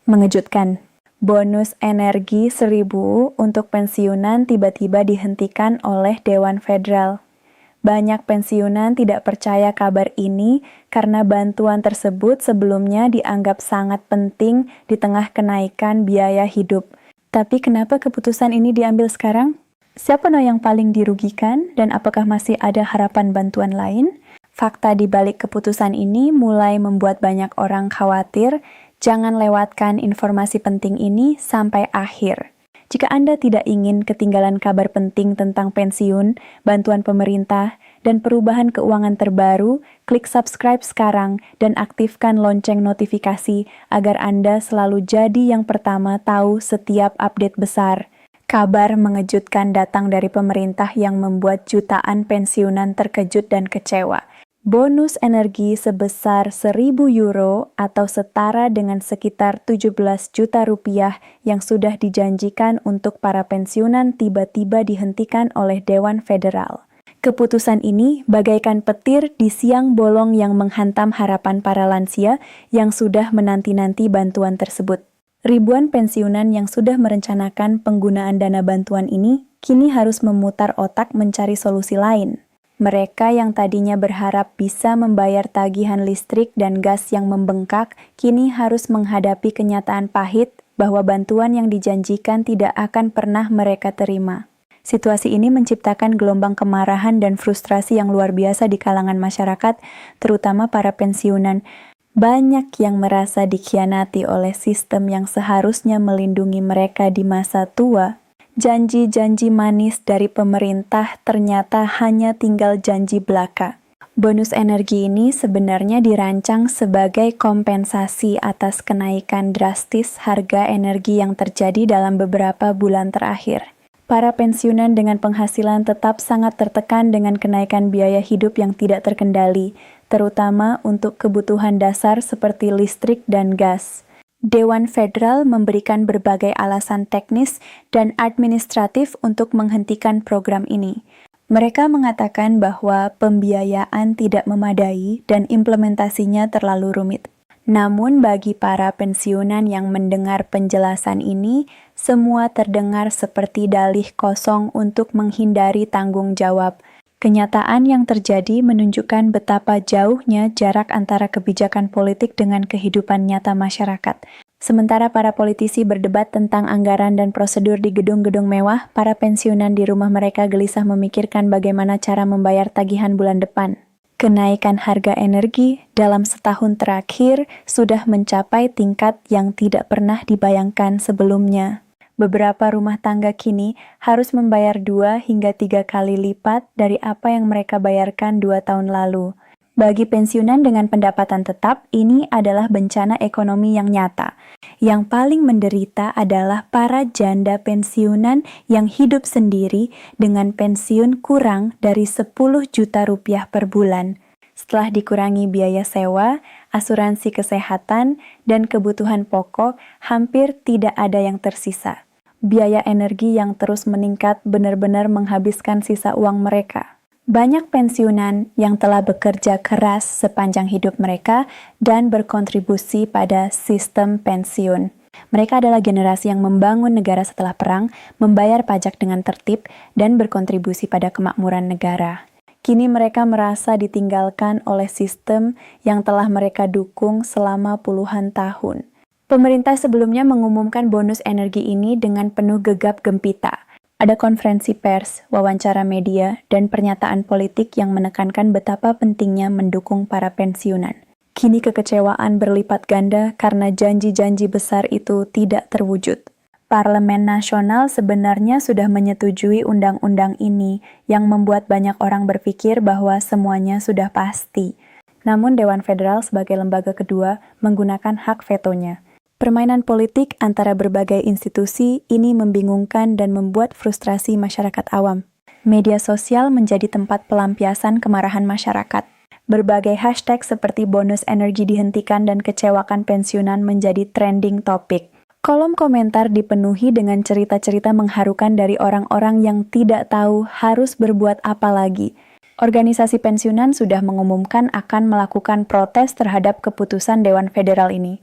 Mengejutkan. Bonus energi 1.000 untuk pensiunan tiba-tiba dihentikan oleh Dewan Federal. Banyak pensiunan tidak percaya kabar ini karena bantuan tersebut sebelumnya dianggap sangat penting di tengah kenaikan biaya hidup. Tapi kenapa keputusan ini diambil sekarang? Siapa yang paling dirugikan dan apakah masih ada harapan bantuan lain? Fakta di balik keputusan ini mulai membuat banyak orang khawatir. Jangan lewatkan informasi penting ini sampai akhir. Jika Anda tidak ingin ketinggalan kabar penting tentang pensiun, bantuan pemerintah, dan perubahan keuangan terbaru, klik subscribe sekarang dan aktifkan lonceng notifikasi agar Anda selalu jadi yang pertama tahu setiap update besar. Kabar mengejutkan datang dari pemerintah yang membuat jutaan pensiunan terkejut dan kecewa. Bonus energi sebesar 1.000 euro atau setara dengan sekitar 17 juta rupiah yang sudah dijanjikan untuk para pensiunan tiba-tiba dihentikan oleh Dewan Federal. Keputusan ini bagaikan petir di siang bolong yang menghantam harapan para lansia yang sudah menanti-nanti bantuan tersebut. Ribuan pensiunan yang sudah merencanakan penggunaan dana bantuan ini kini harus memutar otak mencari solusi lain. Mereka yang tadinya berharap bisa membayar tagihan listrik dan gas yang membengkak, kini harus menghadapi kenyataan pahit bahwa bantuan yang dijanjikan tidak akan pernah mereka terima. Situasi ini menciptakan gelombang kemarahan dan frustrasi yang luar biasa di kalangan masyarakat, terutama para pensiunan. Banyak yang merasa dikhianati oleh sistem yang seharusnya melindungi mereka di masa tua. Janji-janji manis dari pemerintah ternyata hanya tinggal janji belaka. Bonus energi ini sebenarnya dirancang sebagai kompensasi atas kenaikan drastis harga energi yang terjadi dalam beberapa bulan terakhir. Para pensiunan dengan penghasilan tetap sangat tertekan dengan kenaikan biaya hidup yang tidak terkendali, terutama untuk kebutuhan dasar seperti listrik dan gas. Dewan Federal memberikan berbagai alasan teknis dan administratif untuk menghentikan program ini. Mereka mengatakan bahwa pembiayaan tidak memadai dan implementasinya terlalu rumit. Namun bagi para pensiunan yang mendengar penjelasan ini, semua terdengar seperti dalih kosong untuk menghindari tanggung jawab. Kenyataan yang terjadi menunjukkan betapa jauhnya jarak antara kebijakan politik dengan kehidupan nyata masyarakat. Sementara para politisi berdebat tentang anggaran dan prosedur di gedung-gedung mewah, para pensiunan di rumah mereka gelisah memikirkan bagaimana cara membayar tagihan bulan depan. Kenaikan harga energi dalam setahun terakhir sudah mencapai tingkat yang tidak pernah dibayangkan sebelumnya. Beberapa rumah tangga kini harus membayar 2 hingga 3 kali lipat dari apa yang mereka bayarkan 2 tahun lalu. Bagi pensiunan dengan pendapatan tetap, ini adalah bencana ekonomi yang nyata. Yang paling menderita adalah para janda pensiunan yang hidup sendiri dengan pensiun kurang dari 10 juta rupiah per bulan. Setelah dikurangi biaya sewa, asuransi kesehatan, dan kebutuhan pokok, hampir tidak ada yang tersisa. Biaya energi yang terus meningkat benar-benar menghabiskan sisa uang mereka. Banyak pensiunan yang telah bekerja keras sepanjang hidup mereka dan berkontribusi pada sistem pensiun. Mereka adalah generasi yang membangun negara setelah perang, membayar pajak dengan tertib, dan berkontribusi pada kemakmuran negara. Kini mereka merasa ditinggalkan oleh sistem yang telah mereka dukung selama puluhan tahun. Pemerintah sebelumnya mengumumkan bonus energi ini dengan penuh gegap gempita. Ada konferensi pers, wawancara media, dan pernyataan politik yang menekankan betapa pentingnya mendukung para pensiunan. Kini kekecewaan berlipat ganda karena janji-janji besar itu tidak terwujud. Parlemen Nasional sebenarnya sudah menyetujui undang-undang ini yang membuat banyak orang berpikir bahwa semuanya sudah pasti. Namun Dewan Federal sebagai lembaga kedua menggunakan hak vetonya. Permainan politik antara berbagai institusi ini membingungkan dan membuat frustrasi masyarakat awam. Media sosial menjadi tempat pelampiasan kemarahan masyarakat. Berbagai hashtag seperti bonus energi dihentikan dan kecewakan pensiunan menjadi trending topik. Kolom komentar dipenuhi dengan cerita-cerita mengharukan dari orang-orang yang tidak tahu harus berbuat apa lagi. Organisasi pensiunan sudah mengumumkan akan melakukan protes terhadap keputusan Dewan Federal ini.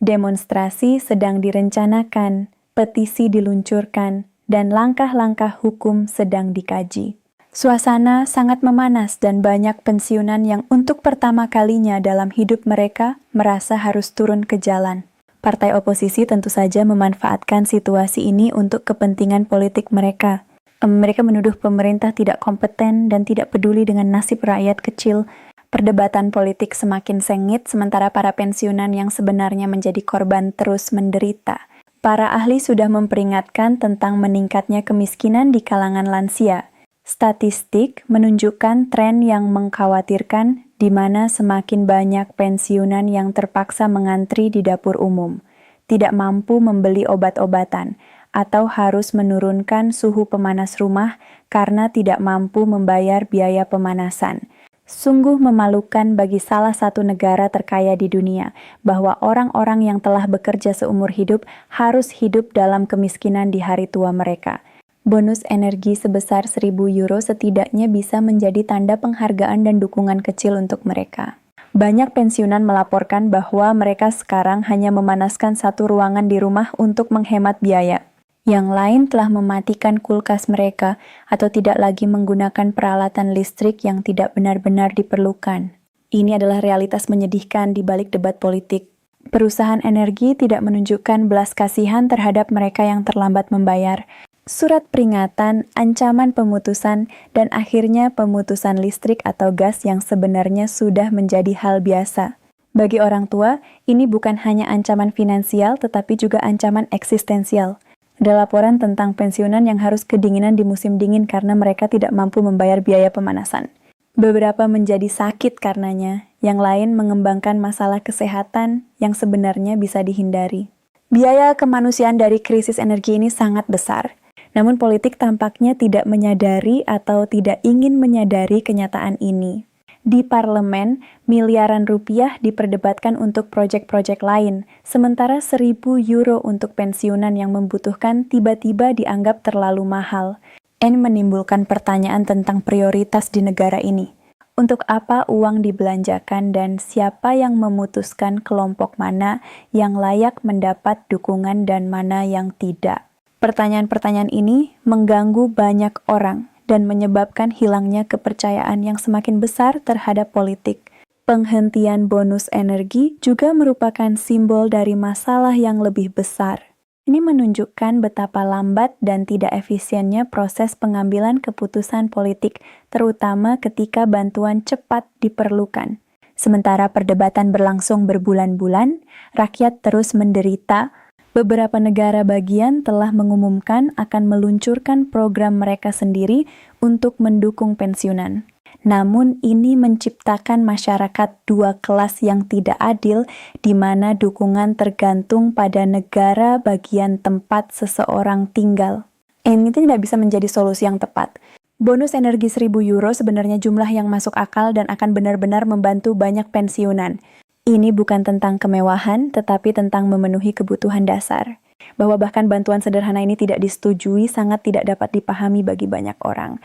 Demonstrasi sedang direncanakan, petisi diluncurkan, dan langkah-langkah hukum sedang dikaji. Suasana sangat memanas dan banyak pensiunan yang untuk pertama kalinya dalam hidup mereka merasa harus turun ke jalan. Partai oposisi tentu saja memanfaatkan situasi ini untuk kepentingan politik mereka. Mereka menuduh pemerintah tidak kompeten dan tidak peduli dengan nasib rakyat kecil. Perdebatan politik semakin sengit, sementara para pensiunan yang sebenarnya menjadi korban terus menderita. Para ahli sudah memperingatkan tentang meningkatnya kemiskinan di kalangan lansia. Statistik menunjukkan tren yang mengkhawatirkan, di mana semakin banyak pensiunan yang terpaksa mengantri di dapur umum, tidak mampu membeli obat-obatan, atau harus menurunkan suhu pemanas rumah karena tidak mampu membayar biaya pemanasan. Sungguh memalukan bagi salah satu negara terkaya di dunia bahwa orang-orang yang telah bekerja seumur hidup harus hidup dalam kemiskinan di hari tua mereka. Bonus energi sebesar 1.000 euro setidaknya bisa menjadi tanda penghargaan dan dukungan kecil untuk mereka. Banyak pensiunan melaporkan bahwa mereka sekarang hanya memanaskan satu ruangan di rumah untuk menghemat biaya. Yang lain telah mematikan kulkas mereka atau tidak lagi menggunakan peralatan listrik yang tidak benar-benar diperlukan. Ini adalah realitas menyedihkan di balik debat politik. Perusahaan energi tidak menunjukkan belas kasihan terhadap mereka yang terlambat membayar. Surat peringatan, ancaman pemutusan, dan akhirnya pemutusan listrik atau gas yang sebenarnya sudah menjadi hal biasa. Bagi orang tua, ini bukan hanya ancaman finansial tetapi juga ancaman eksistensial. Ada laporan tentang pensiunan yang harus kedinginan di musim dingin karena mereka tidak mampu membayar biaya pemanasan. Beberapa menjadi sakit karenanya, yang lain mengembangkan masalah kesehatan yang sebenarnya bisa dihindari. Biaya kemanusiaan dari krisis energi ini sangat besar, namun politik tampaknya tidak menyadari atau tidak ingin menyadari kenyataan ini. Di parlemen, miliaran rupiah diperdebatkan untuk proyek-proyek lain, sementara 1.000 euro untuk pensiunan yang membutuhkan tiba-tiba dianggap terlalu mahal. Ini menimbulkan pertanyaan tentang prioritas di negara ini. Untuk apa uang dibelanjakan dan siapa yang memutuskan kelompok mana yang layak mendapat dukungan dan mana yang tidak? Pertanyaan-pertanyaan ini mengganggu banyak orang dan menyebabkan hilangnya kepercayaan yang semakin besar terhadap politik. Penghentian bonus energi juga merupakan simbol dari masalah yang lebih besar. Ini menunjukkan betapa lambat dan tidak efisiennya proses pengambilan keputusan politik, terutama ketika bantuan cepat diperlukan. Sementara perdebatan berlangsung berbulan-bulan, rakyat terus menderita. Beberapa negara bagian telah mengumumkan akan meluncurkan program mereka sendiri untuk mendukung pensiunan. Namun ini menciptakan masyarakat dua kelas yang tidak adil, di mana dukungan tergantung pada negara bagian tempat seseorang tinggal. Ini tidak bisa menjadi solusi yang tepat. Bonus energi 1.000 euro sebenarnya jumlah yang masuk akal dan akan benar-benar membantu banyak pensiunan. Ini bukan tentang kemewahan, tetapi tentang memenuhi kebutuhan dasar. Bahwa bahkan bantuan sederhana ini tidak disetujui sangat tidak dapat dipahami bagi banyak orang.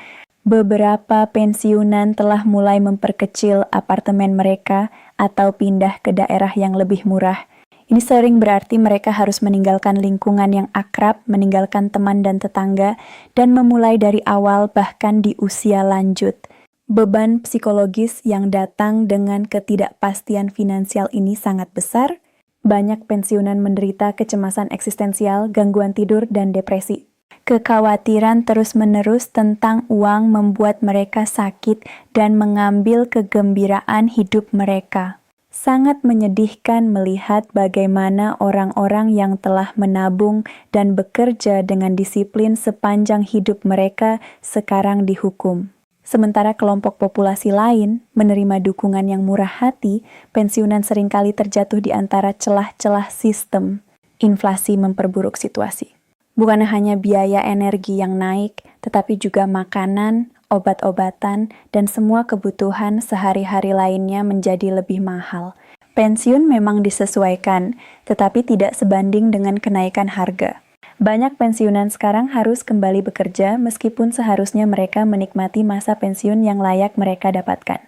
Beberapa pensiunan telah mulai memperkecil apartemen mereka atau pindah ke daerah yang lebih murah. Ini sering berarti mereka harus meninggalkan lingkungan yang akrab, meninggalkan teman dan tetangga, dan memulai dari awal bahkan di usia lanjut. Beban psikologis yang datang dengan ketidakpastian finansial ini sangat besar. Banyak pensiunan menderita kecemasan eksistensial, gangguan tidur, dan depresi. Kekhawatiran terus-menerus tentang uang membuat mereka sakit dan mengambil kegembiraan hidup mereka. Sangat menyedihkan melihat bagaimana orang-orang yang telah menabung dan bekerja dengan disiplin sepanjang hidup mereka sekarang dihukum. Sementara kelompok populasi lain menerima dukungan yang murah hati, pensiunan seringkali terjatuh di antara celah-celah sistem. Inflasi memperburuk situasi. Bukan hanya biaya energi yang naik, tetapi juga makanan, obat-obatan, dan semua kebutuhan sehari-hari lainnya menjadi lebih mahal. Pensiun memang disesuaikan, tetapi tidak sebanding dengan kenaikan harga. Banyak pensiunan sekarang harus kembali bekerja meskipun seharusnya mereka menikmati masa pensiun yang layak mereka dapatkan.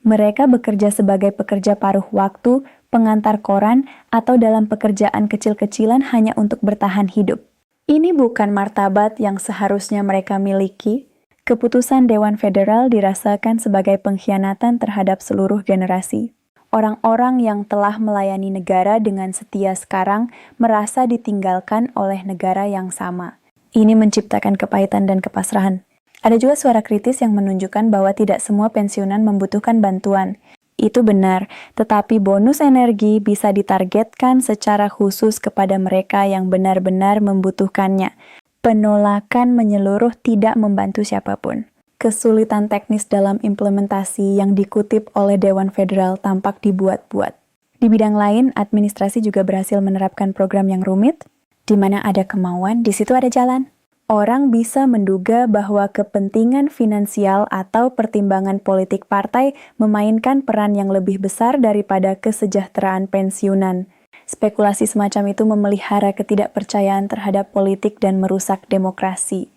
Mereka bekerja sebagai pekerja paruh waktu, pengantar koran, atau dalam pekerjaan kecil-kecilan hanya untuk bertahan hidup. Ini bukan martabat yang seharusnya mereka miliki. Keputusan Dewan Federal dirasakan sebagai pengkhianatan terhadap seluruh generasi. Orang-orang yang telah melayani negara dengan setia sekarang merasa ditinggalkan oleh negara yang sama. Ini menciptakan kepahitan dan kepasrahan. Ada juga suara kritis yang menunjukkan bahwa tidak semua pensiunan membutuhkan bantuan. Itu benar, tetapi bonus energi bisa ditargetkan secara khusus kepada mereka yang benar-benar membutuhkannya. Penolakan menyeluruh tidak membantu siapapun. Kesulitan teknis dalam implementasi yang dikutip oleh Dewan Federal tampak dibuat-buat. Di bidang lain, administrasi juga berhasil menerapkan program yang rumit. Di mana ada kemauan, di situ ada jalan. Orang bisa menduga bahwa kepentingan finansial atau pertimbangan politik partai memainkan peran yang lebih besar daripada kesejahteraan pensiunan. Spekulasi semacam itu memelihara ketidakpercayaan terhadap politik dan merusak demokrasi.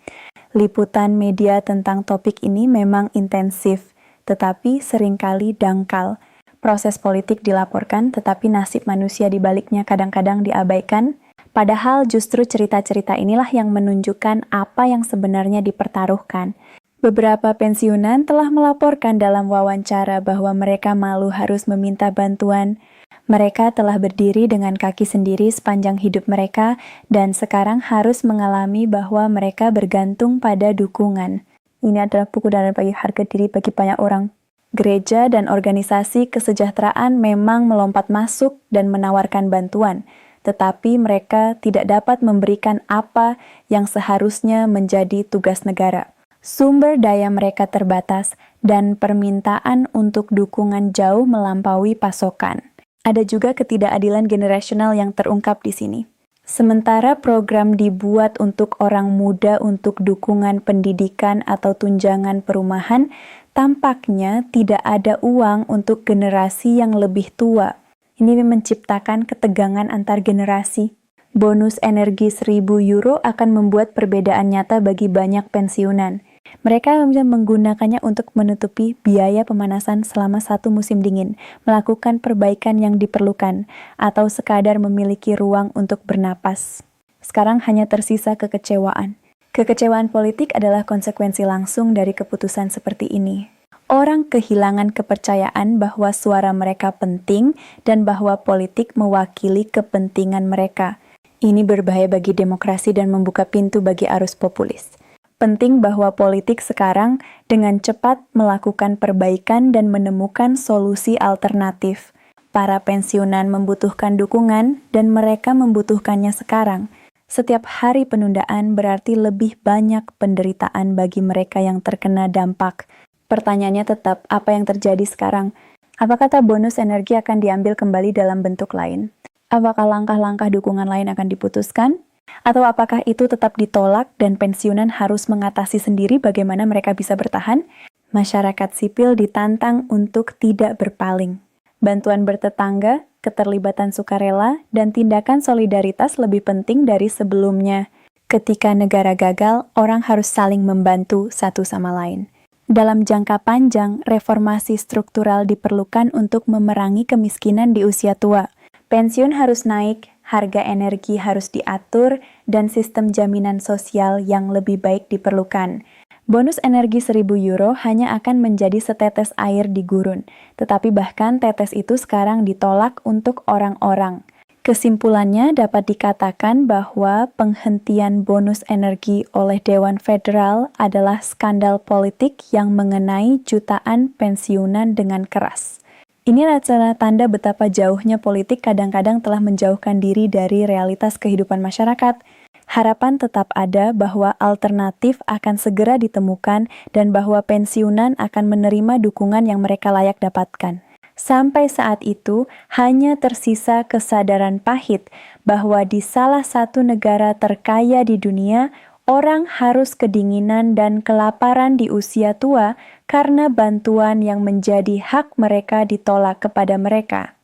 Liputan media tentang topik ini memang intensif, tetapi seringkali dangkal. Proses politik dilaporkan, tetapi nasib manusia di baliknya kadang-kadang diabaikan. Padahal justru cerita-cerita inilah yang menunjukkan apa yang sebenarnya dipertaruhkan. Beberapa pensiunan telah melaporkan dalam wawancara bahwa mereka malu harus meminta bantuan. Mereka telah berdiri dengan kaki sendiri sepanjang hidup mereka dan sekarang harus mengalami bahwa mereka bergantung pada dukungan. Ini adalah buku dan bagi harga diri bagi banyak orang. Gereja dan organisasi kesejahteraan memang melompat masuk dan menawarkan bantuan, tetapi mereka tidak dapat memberikan apa yang seharusnya menjadi tugas negara. Sumber daya mereka terbatas dan permintaan untuk dukungan jauh melampaui pasokan. Ada juga ketidakadilan generasional yang terungkap di sini. Sementara program dibuat untuk orang muda untuk dukungan pendidikan atau tunjangan perumahan, tampaknya tidak ada uang untuk generasi yang lebih tua. Ini menciptakan ketegangan antar generasi. Bonus energi 1.000 euro akan membuat perbedaan nyata bagi banyak pensiunan. Mereka bisa menggunakannya untuk menutupi biaya pemanasan selama satu musim dingin, melakukan perbaikan yang diperlukan, atau sekadar memiliki ruang untuk bernapas. Sekarang hanya tersisa kekecewaan. Kekecewaan politik adalah konsekuensi langsung dari keputusan seperti ini. Orang kehilangan kepercayaan bahwa suara mereka penting dan bahwa politik mewakili kepentingan mereka. Ini berbahaya bagi demokrasi dan membuka pintu bagi arus populis. Penting bahwa politik sekarang dengan cepat melakukan perbaikan dan menemukan solusi alternatif. Para pensiunan membutuhkan dukungan dan mereka membutuhkannya sekarang. Setiap hari penundaan berarti lebih banyak penderitaan bagi mereka yang terkena dampak. Pertanyaannya tetap, apa yang terjadi sekarang? Apakah kata bonus energi akan diambil kembali dalam bentuk lain? Apakah langkah-langkah dukungan lain akan diputuskan? Atau apakah itu tetap ditolak dan pensiunan harus mengatasi sendiri bagaimana mereka bisa bertahan? Masyarakat sipil ditantang untuk tidak berpaling. Bantuan bertetangga, keterlibatan sukarela, dan tindakan solidaritas lebih penting dari sebelumnya. Ketika negara gagal, orang harus saling membantu satu sama lain. Dalam jangka panjang, reformasi struktural diperlukan untuk memerangi kemiskinan di usia tua. Pensiun harus naik, harga energi harus diatur, dan sistem jaminan sosial yang lebih baik diperlukan. Bonus energi 1.000 euro hanya akan menjadi setetes air di gurun, tetapi bahkan tetes itu sekarang ditolak untuk orang-orang. Kesimpulannya dapat dikatakan bahwa penghentian bonus energi oleh Dewan Federal adalah skandal politik yang mengenai jutaan pensiunan dengan keras. Ini adalah tanda betapa jauhnya politik kadang-kadang telah menjauhkan diri dari realitas kehidupan masyarakat. Harapan tetap ada bahwa alternatif akan segera ditemukan dan bahwa pensiunan akan menerima dukungan yang mereka layak dapatkan. Sampai saat itu, hanya tersisa kesadaran pahit bahwa di salah satu negara terkaya di dunia, orang harus kedinginan dan kelaparan di usia tua karena bantuan yang menjadi hak mereka ditolak kepada mereka.